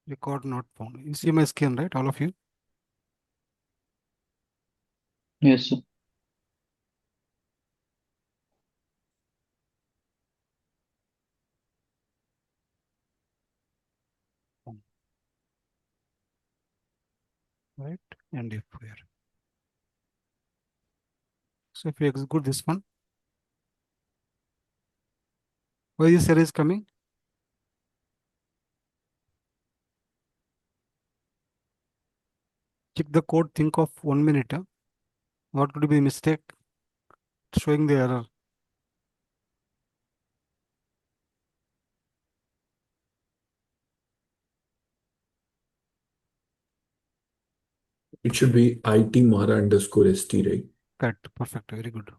Record not found. You see my screen, right? All of you? Yes, sir. Right? And if where. So if you execute this one, why this error is coming? Check the code, think of 1 minute. What could be the mistake? Showing the error. It should be IT Mara underscore ST, right? Correct. Perfect. Very good.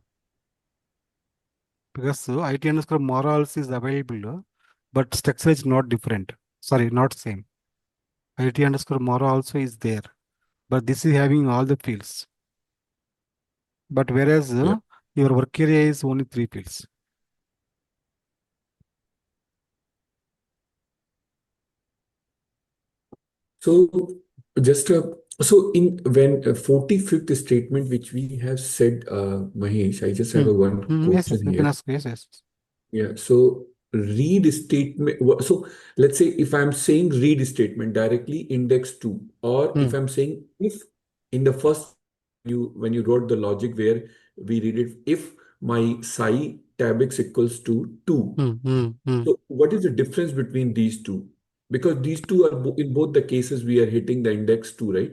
Because IT underscore morals is available, but structure is not different. Sorry, not same. IT underscore moral also is there, but this is having all the fields. But whereas Yeah. your work area is only 3 fields. So just so in when 45th statement which we have said, Mahesh, I just have a one Yes, yes, question you can here. ask. Yes, yes. Yeah. So read statement. So let's say if I'm saying read statement directly index two, or if I'm saying if in the first when you wrote the logic where we read it, if my psi tab x equals to 2. So what is the difference between these two? Because these two are in both the cases we are hitting the index 2, right?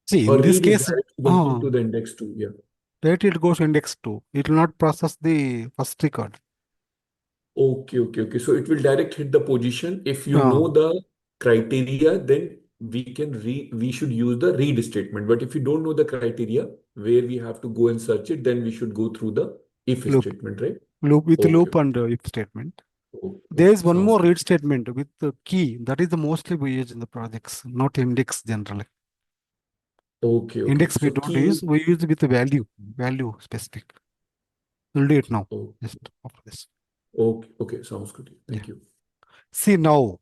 See, Or in this read is case, directly jumping to the index 2. Yeah. right, it goes index 2. It will not process the first record. Okay, okay, okay. So it will direct hit the position. If you Uh, know the criteria, then we should use the read statement. But if you don't know the criteria where we have to go and search it, then we should go through the if loop, statement, right? loop with Okay, loop and if statement. okay, There okay. is one Sounds more good. read statement with the key. That is the mostly we use in the projects, not index generally. Okay, okay. Index we So don't key. use, we use with the value specific. We'll do it now, Oh, just after this. okay, okay. Sounds good. Yeah. Thank you. See now,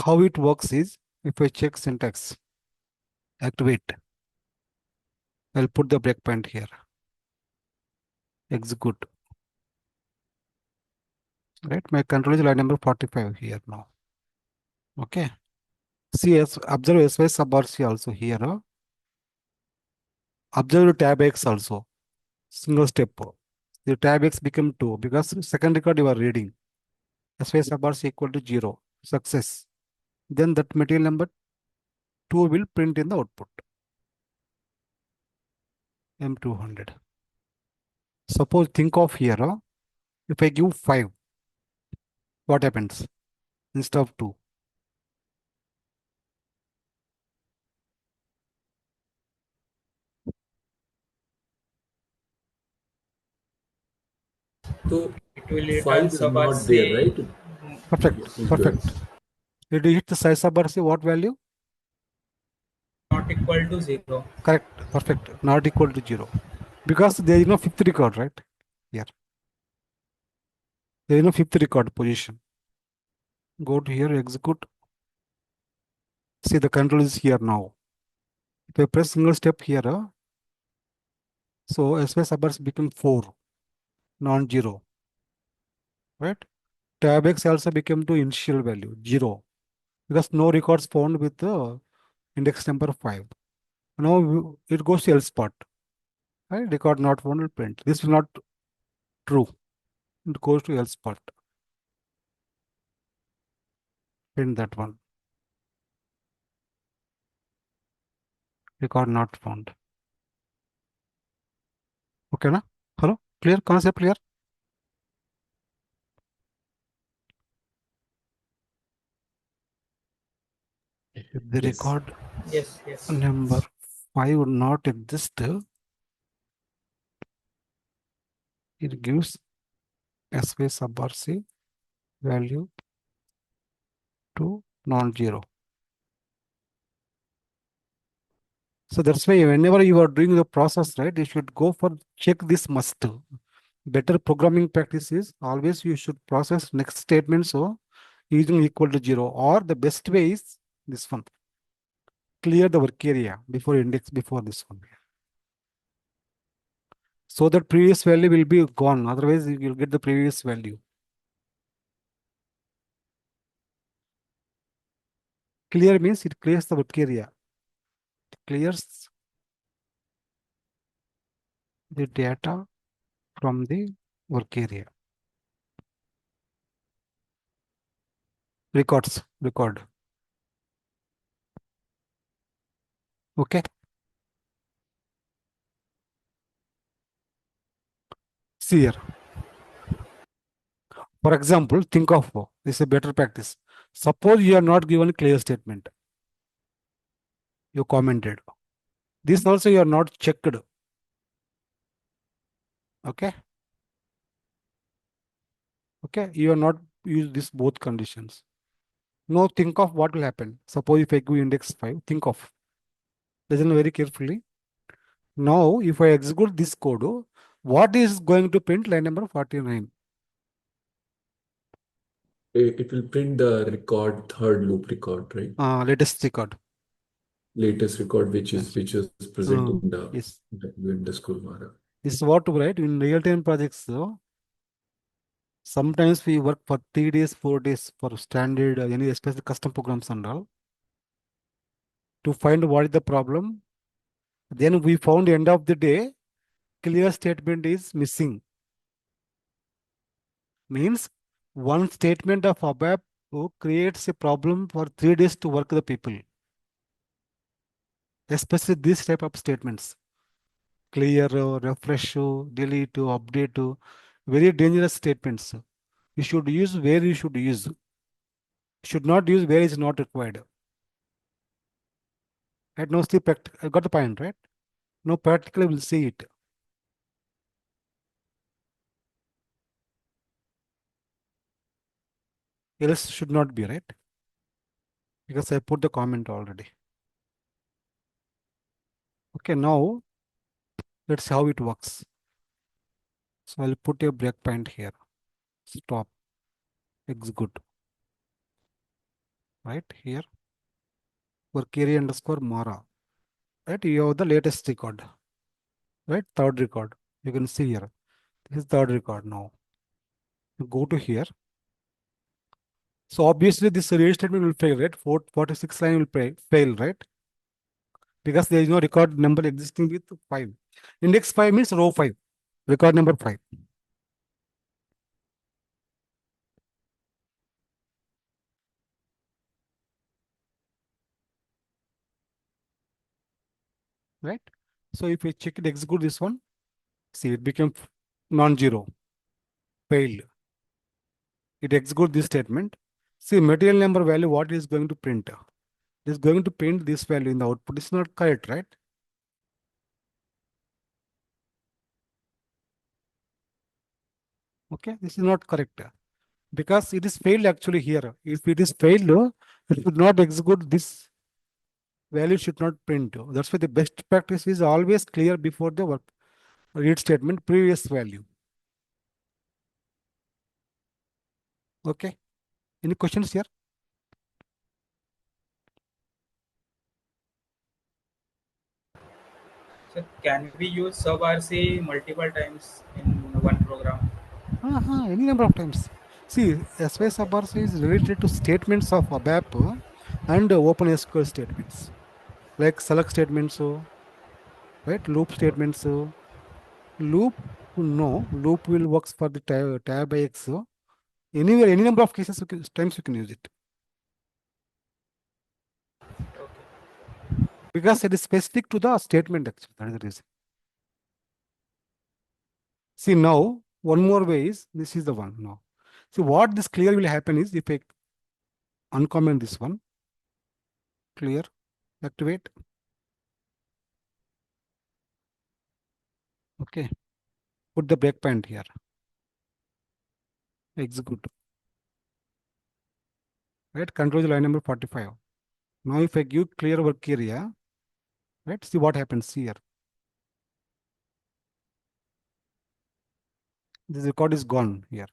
how it works is, if I check syntax, activate, I'll put the breakpoint here, execute. Right, my control is line number 45 here now. Okay. See, observe SY sub RC also here. Observe tab X also. Single step. The tab X become 2 because second record you are reading. SY sub RC equal to 0. Success. Then that material number 2 will print in the output. M200. Suppose think of here. If I give 5, what happens? Instead of 2. So It will return 5 is sub not there, RC. right? Perfect. Yeah, please go ahead. Perfect. Did you hit the size sub RC? What value? Not equal to 0. Correct. Perfect. Not equal to 0. Because there is no fifth record, right? Here. There is no fifth record position. Go to here, execute. See, the control is here now. If I press single step here, so SY suburbs become 4, non-zero, right? Tab X also became to initial value, 0, because no records found with the index number 5. Now it goes to else part, right? Record not found will print. This is not true. It goes to else part. Print that one. Record not found. Okay, na? Hello? Clear? Concept clear? If the Yes. record Yes, yes. number 5 would not exist, it gives SY sub RC value to non-zero. So that's why whenever you are doing the process, right, you should go for check this must. Better programming practice is always you should process next statement so using equal to 0, or the best way is this one. Clear the work area before index, before this one. So that previous value will be gone. Otherwise, you will get the previous value. Clear means it clears the work area. It clears the data from the work area. Record. Okay. See here. For example, think of this is a better practice. Suppose you are not given a clear statement. You commented. This also you are not checked. Okay. Okay. You are not use this both conditions. Now think of what will happen. Suppose if I give index 5, think of. Listen very carefully. Now, if I execute this code, what is going to print line number 49? It will print the record, third loop record, right? Latest record. Latest record, which is present in the yes. underscore Mara. This is what to write in real-time projects. So sometimes we work for 3 days, 4 days for standard, any especially custom programs and all to find what is the problem. Then we found end of the day, clear statement is missing. Means one statement of ABAP creates a problem for 3 days to work the people. Especially this type of statements. Clear, refresh, delete, update, very dangerous statements. You should use where you should use. Should not use where is not required. Right now, see, I got the point, right? Now, practically we'll see it. Else should not be, right? Because I put the comment already. Okay, now let's see how it works. So I'll put a breakpoint here. Stop. Execute. Right here. Work area underscore Mara. Right? You have the latest record. Right? Third record. You can see here. This is third record now. You go to here. So obviously this read statement will fail, right? 46 line will fail, right? Because there is no record number existing with 5. Index 5 means row 5. Record number 5. Right? So if we check it, execute this one, see it became non-zero, failed. It execute this statement. See material number value, what is going to print? It is going to print this value in the output. It's not correct, right? Okay, this is not correct. Because it is failed actually here. If it is failed, it should not execute this value, should not print. That's why the best practice is always clear before the work read statement previous value. Okay. Any questions here? So can we use sub RC multiple times in one program? Any number of times. See, SY sub RC is related to statements of ABAP and OpenSQL statements. Like select statements, right? Loop statements. Loop, no. Loop will works for the tab by X. Anywhere, any number of cases, times you can use it. Okay. Because it is specific to the statement actually. That is the reason. See now, one more way is, this is the one now. See what this clear will happen is, if I uncomment this one, clear, activate. Okay. Put the breakpoint here. Execute. Right, control the line number 45. Now if I give clear work area, right, see what happens here. This record is gone here.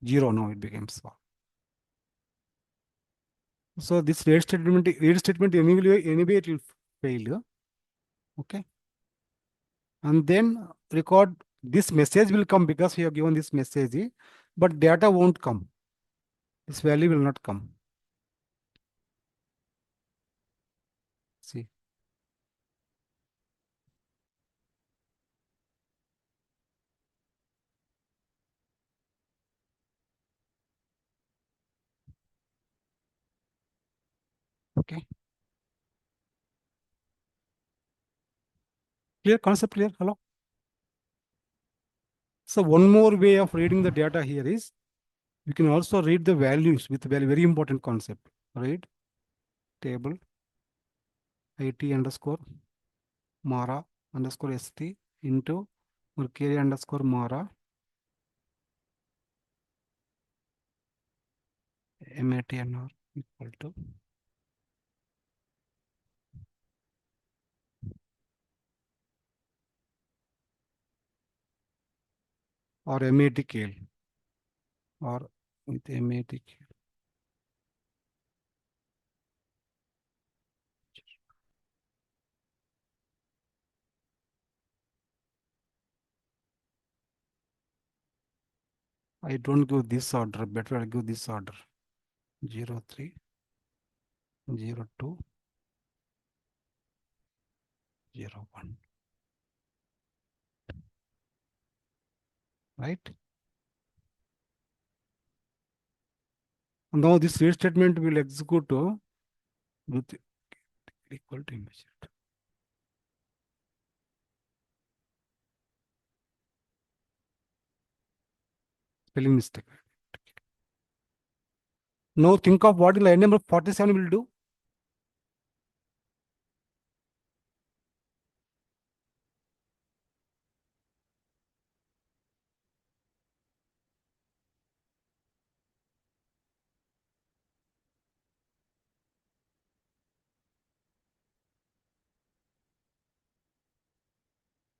0 now it becomes. So this read statement anyway it will fail. Okay. And then record this message will come because we have given this message, but data won't come. This value will not come. See. Okay. Clear concept, clear? Hello? So one more way of reading the data here is you can also read the values with very important concept. Read table IT underscore Mara underscore ST into Mercury underscore Mara MATNR equal to or MATKL or with MATKL. I don't give this order, better I give this order 03 02 01. Right? Now this read statement will execute with equal to image. Spelling mistake. Now think of what line number 47 will do.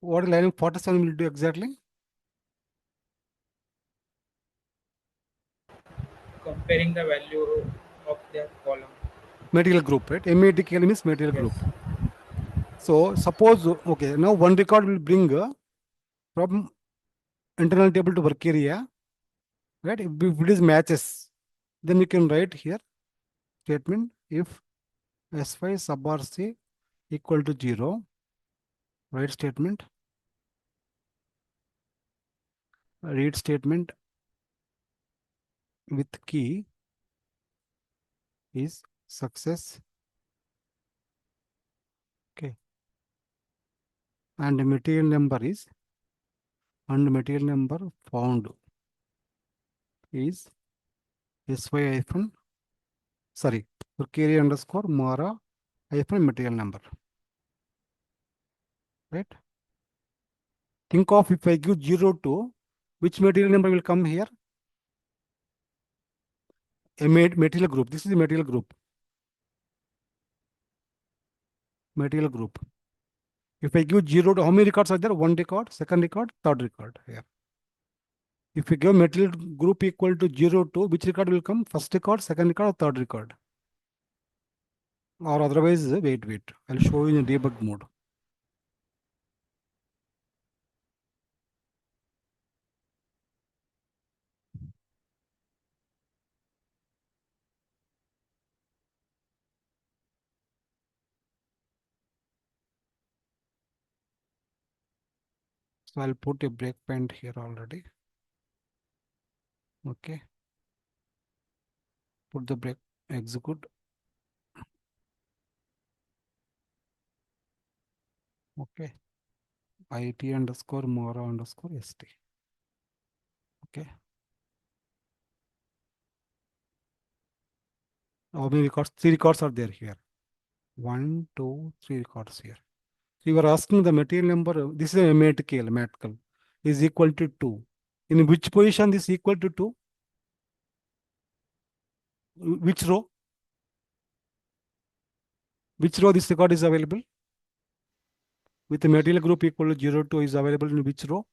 What line number 47 will do exactly? Comparing the value of their column. Material group, right? MATKL means material Yes. group. So suppose, okay, now one record will bring from internal table to work area, right? If it is matches, then you can write here statement if S5 sub RC equal to 0, write statement, read statement with key is success. Okay. And material number is, and material number found is SY hyphen, sorry, work area underscore Mara hyphen material number. Right? Think of if I give 0 to, which material number will come here? A material group. This is a material group. Material group. If I give 0 to, how many records are there? One record, second record, third record. Here. If we give material group equal to 0 to, which record will come? First record, second record, or third record? Or otherwise, wait. I'll show you in debug mode. So I'll put a breakpoint here already. Okay. Put the break, execute. Okay. IT underscore Mora underscore ST. Okay. How many records? 3 records are there here. 1, 2, 3 records here. So you are asking the material number. This is a MATKL is equal to 2. In which position this is equal to 2? Which row? Which row this record is available? With the material group equal to 0, 2 is available in which row?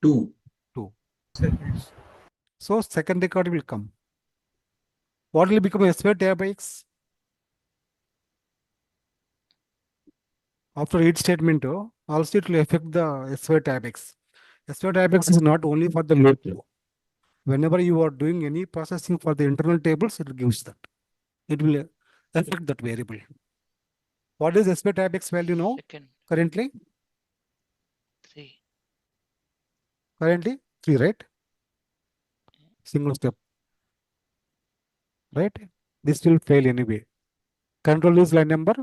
2. 2. Seconds. So second record will come. What will become SY tab X? After each statement, also it will affect the SY tab X. SY tab X is not only for the loop. Whenever you are doing any processing for the internal tables, it gives that. It will affect that variable. What is SY tab X value now? Second, Currently? 3. Currently 3, right? Single step. Right? This will fail anyway. Control is line number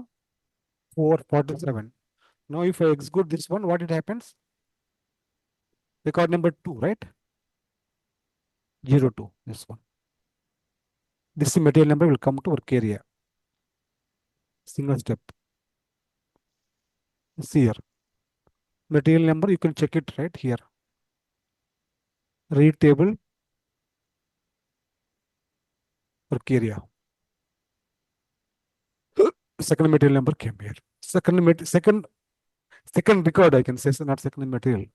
447. Now if I execute this one, what it happens? Record number 2, right? 02, this one. This material number will come to work area. Single step. See here. Material number, you can check it right here. Read table, work area. Second material number came here. Second record, I can say, so not second material.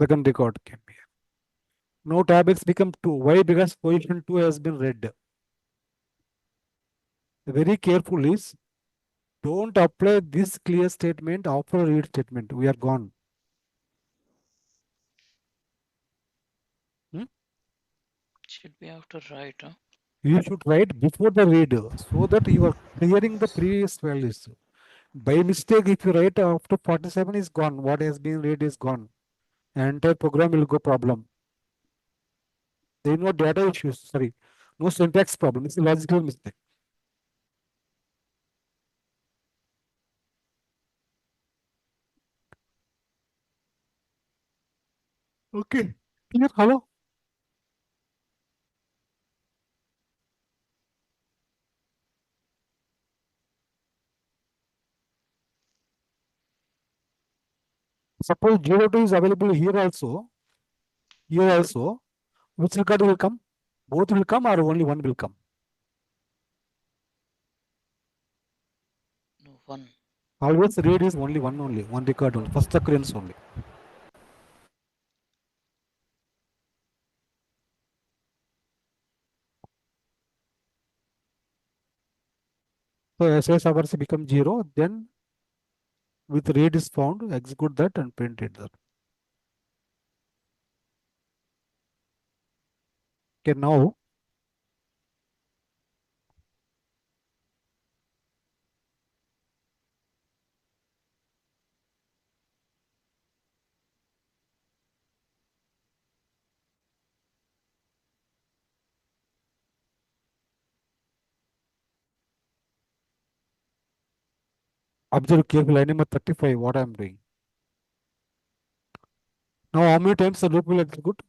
Second record came here. Now tab X become 2. Why? Because position 2 has been read. Very careful is, don't apply this clear statement after read statement. We are gone. Should be after right, huh? You should write before the read so that you are clearing the previous values. By mistake, if you write after 47 is gone, what has been read is gone. Entire program will go problem. There is no data issues, sorry, no syntax problem. It's a logical mistake. Okay, clear? Hello? Suppose 02 is available here also, which record will come? Both will come or only one will come? No, 1. Always read is only one record only, first occurrence only. So SS hours become 0, then with read is found, execute that and print it there. Okay, now observe carefully line number 35, what I am doing. Now how many times the loop will execute?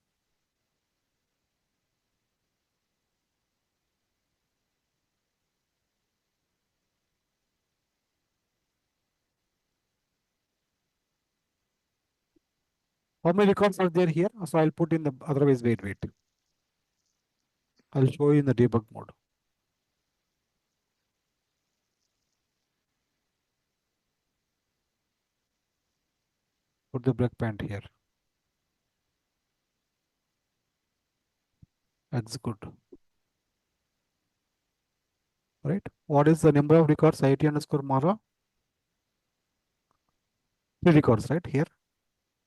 How many records are there here? So I'll put in the, otherwise wait. I'll show you in the debug mode. Put the breakpoint here. Execute. Right? What is the number of records? IT underscore Mara? 3 records, right? Here.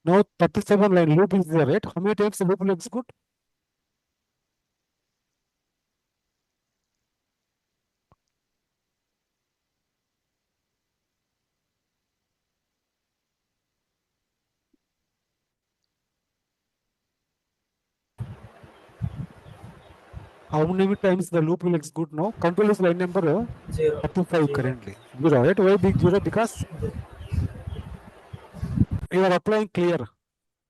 Now 37 line loop is there, right? How many times the loop will execute? How many times the loop will execute now? Control is line number 0. 35 currently. 0, right? Why big 0? Because you are applying clear.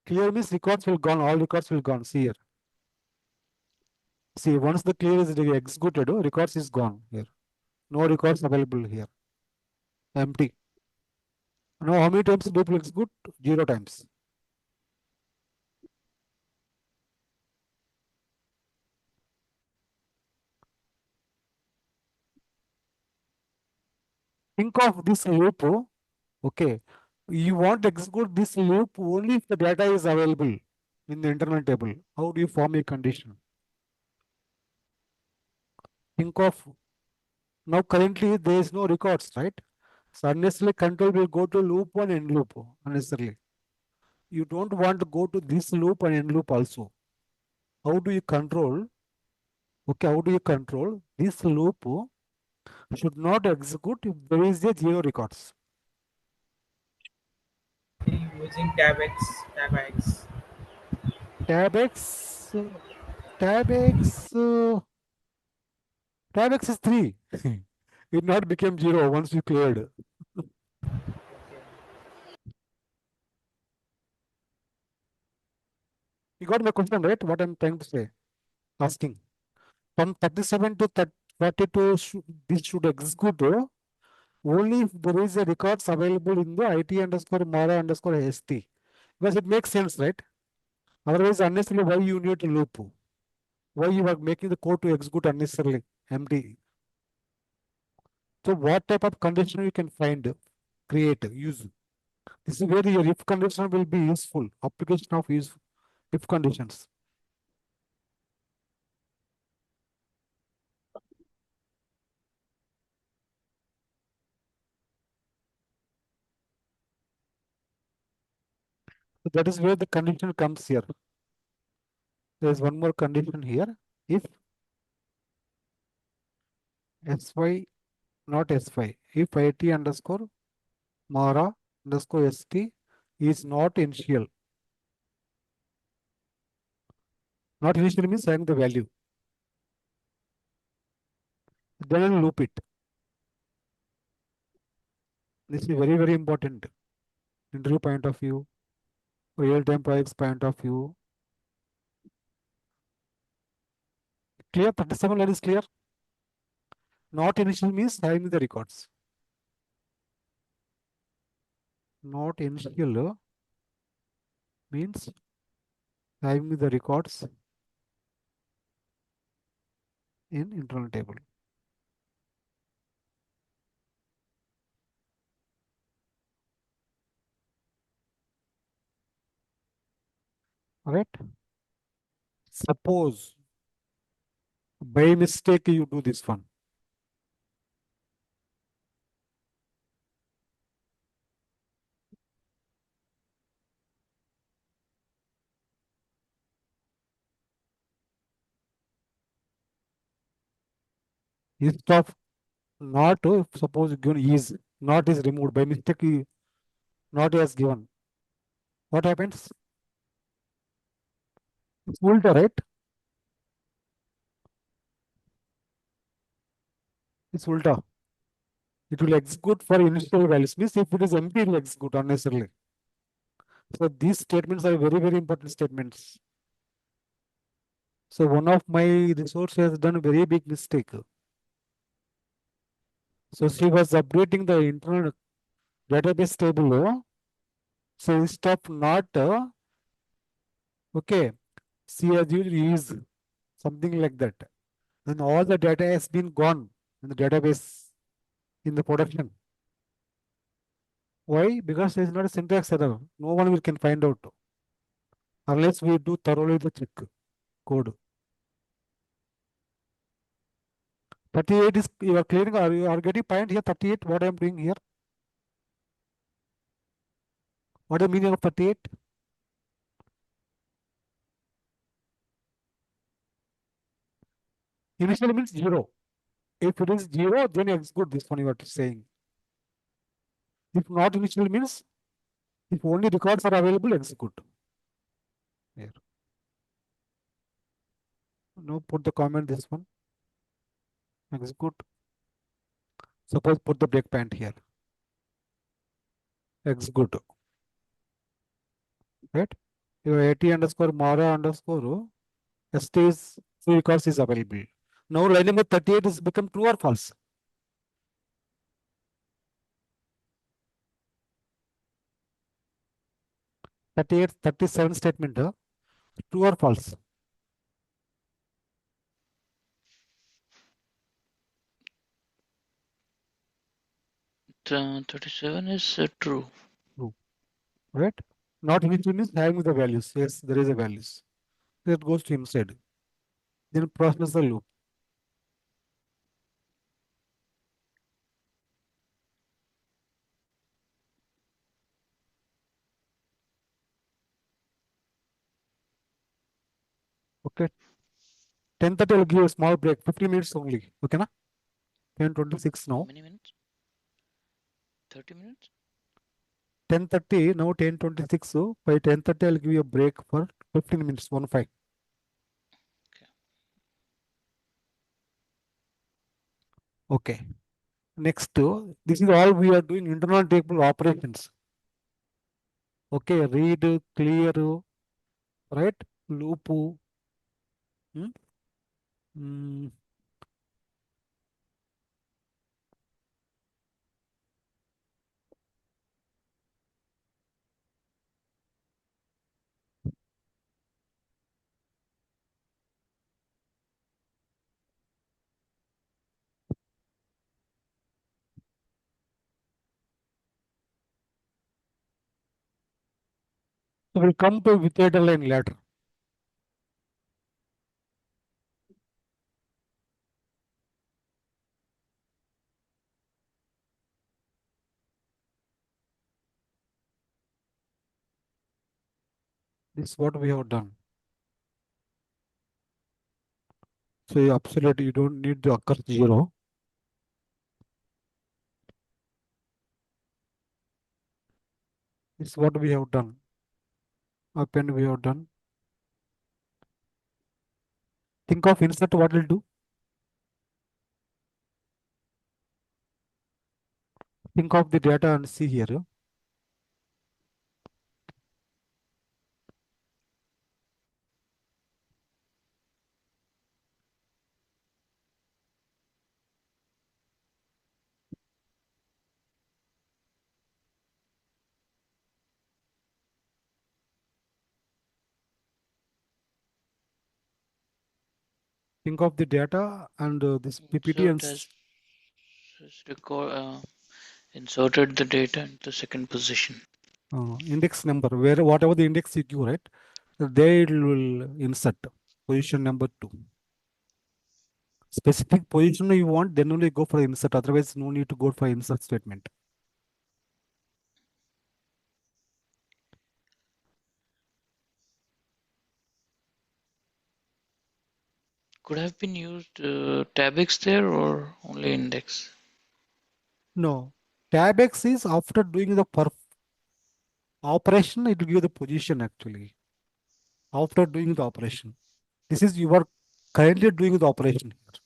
Clear means records will gone, all records will gone. See here. See, once the clear is executed, records is gone here. No records available here. Empty. Now how many times loop will execute? 0 times. Think of this loop, okay. You want to execute this loop only if the data is available in the internal table. How do you form a condition? think of, now currently there is no records, right? So unnecessarily control will go to loop 1 and loop unnecessarily. You don't want to go to this loop and end loop also. How do you control? Okay, how do you control this loop should not execute if there is a 0 records? Using tab X, tab X. Tab X, tab X, tab X is 3. It not became 0 once you cleared. You got my question, right? What I'm trying to say, asking. From 37 to 42, this should execute only if there is a records available in the IT underscore Mara underscore ST. Because it makes sense, right? Otherwise, unnecessarily, why you need to loop? Why you are making the code to execute unnecessarily empty? So what type of condition you can find, create, use? This is where your if condition will be useful. Application of use if conditions. So that is where the condition comes here. There is one more condition here. If sy not sy, if it underscore Mara underscore st is not initial. Not initial means having the value. Then I'll loop it. This is very, very important. Interview point of view, real-time projects point of view. Clear? 37 line is clear? Not initial means having the records. Not initial means having the records in internal table. Alright? Suppose by mistake you do this one. Instead of not, suppose given is, not is removed by mistake, not as given. What happens? It's ulta, right? It's ulta. It will execute for initial values. Means if it is empty, it will execute unnecessarily. So these statements are very, very important statements. So one of my resource has done a very big mistake. So she was updating the internal database table. So instead of not, okay, she has used is something like that. And all the data has been gone in the database in the production. Why? Because there is not a syntax error. No one will can find out unless we do thoroughly the check code. 38 is, you are clearing, or you are getting point here, 38, what I am doing here? What is the meaning of 38? Initially means 0. If it is 0, then execute this one you are saying. If not initially means, if only records are available, execute. Here. Now put the comment this one. Execute. Suppose put the breakpoint here. Execute. Right? Your AT underscore Mara underscore ST is true records is available. Now line number 38 is become true or false? 38, 37 statement, true or false? 37 is true. True. Right? Not initial means having the values. Yes, there is a values. That goes to inside. Then process the loop. Okay. 10:30 I'll give you a small break, 15 minutes only. Okay, na? 10:26 How now. many minutes? 30 minutes? 10:30 now. 10:26. So by 10:30 I'll give you a break for 15 minutes. 1-5. Okay. Next, this is all we are doing internal table operations. Okay, read, clear, right? Loop. Hmm? So we'll come to with data line later. This is what we have done. So you absolutely you don't need to occur 0. This is what we have done. Append we have done. Think of insert, what will do? Think of the data and see here. Think of the data and this PPT and Has inserted the data into the second position. index number, where whatever the index you give, right? They will insert position number 2. Specific position you want, then only go for insert. Otherwise, no need to go for insert statement. Could have been used tabix there or only index? No, tab X is after doing the operation, it will give the position actually. After doing the operation. This is you are currently doing the operation here.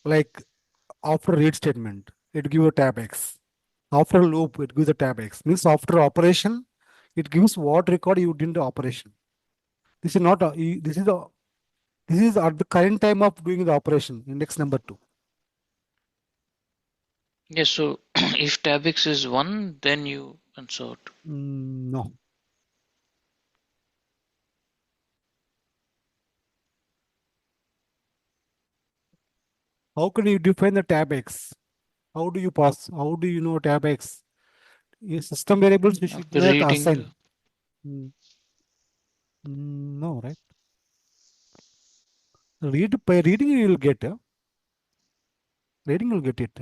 Like after read statement, it gives a tab X. After loop, it gives a tab X. Means after operation, it gives what record you did the operation. This is not this is at the current time of doing the operation, index number 2. Yes, so if tabix is 1, then you insert. No. How can you define the tab X? How do you pass? How do you know tab X? System variables you should After not reading assign. No, right? By reading you will get. Reading you will get it.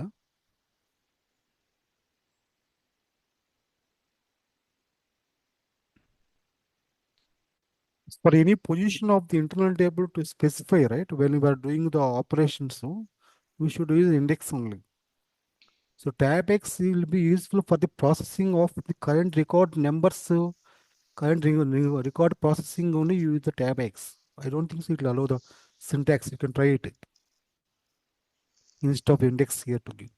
For any position of the internal table to specify, right? When we are doing the operations, so we should use index only. So tab X will be useful for the processing of the current record numbers. Current record processing only use the tab X. I don't think so it will allow the syntax. You can try it instead of index here to give.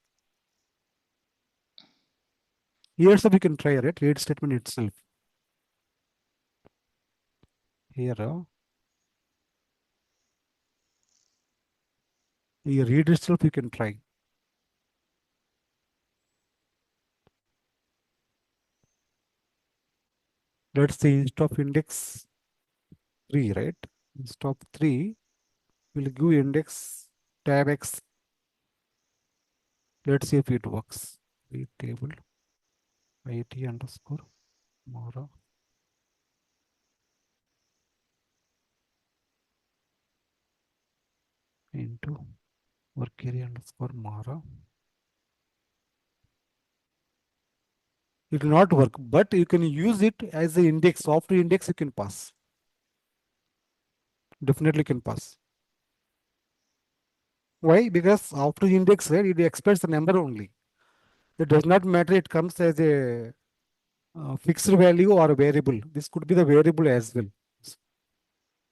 Here so we can try, right? Read statement itself. Here, read itself you can try. Let's say instead of index 3, right? Instead of 3, we'll give index tab X. Let's see if it works. Read table it underscore Mara into work area underscore Mara. It will not work, but you can use it as the index. After index, you can pass. definitely can pass. Why? Because after index, right, it expects the number only. It does not matter. It comes as a fixed value or a variable. This could be the variable as well.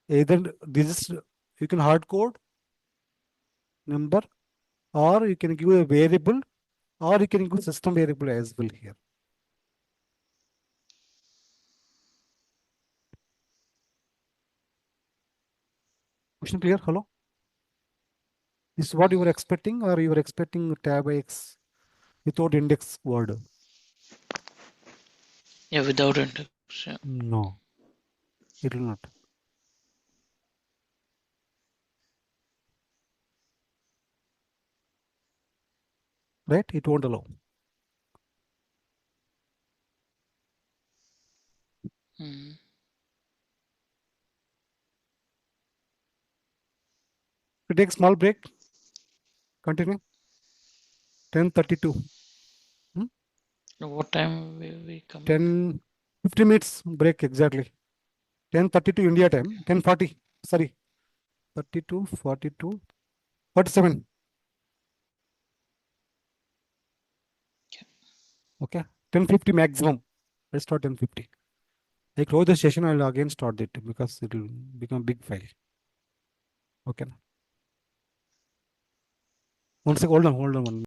Either this is, you can hard code number, or you can give a variable, or you can give system variable as well here. Question clear? Hello? This is what you were expecting, or you were expecting tab X without index word? Yeah, without index. Yeah. No, it will not. Right? It won't allow. Mm. We take small break. Continue. 10:32. What time will we come? 50 minutes break exactly. 10:32 India time. 10:40. Sorry. 32, 42, 47. Okay. 10:50 maximum. Let's start 10:50. I close the session. I'll again start it because it will become a big file. Okay. One second. Hold on. Hold on.